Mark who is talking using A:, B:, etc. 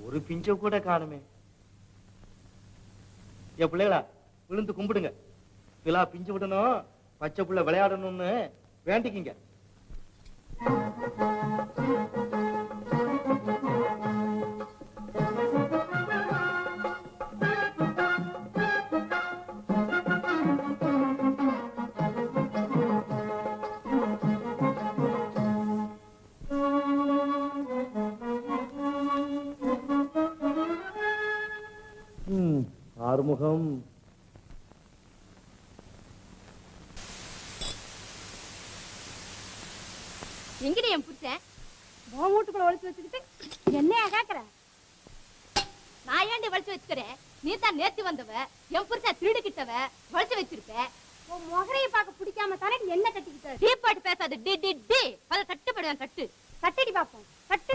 A: ஒரு பிஞ்ச கூட காணுமே. என் பிள்ளைகளா விழுந்து கும்பிடுங்க. பிலா பிஞ்சு விடணும், பச்சை புள்ள விளையாடணும்னு வேண்டிக்கிங்க. ஆறுமுகம்,
B: எங்கடி என் புருஷன்? வீட்டுக்குள்ள ஒளிச்சு வச்சுக்கிட்டு என்னையா கேக்குற? நான் ஏண்டி வலிச்சு வச்சுக்கிறேன்? நீ தான் நேத்து வந்தவ, என் புருஷன் திருடுகிட்டவ, வலிச்சு வச்சிருப்ப. உன் முகரையை பார்க்க பிடிக்காம தானே என்ன கட்டிக்கிட்ட? டீ பாட்டு பேசாத, டி டி டி. அத தட்டுப்படுவேன், தட்டு தட்டடி பாப்போம், தட்டு.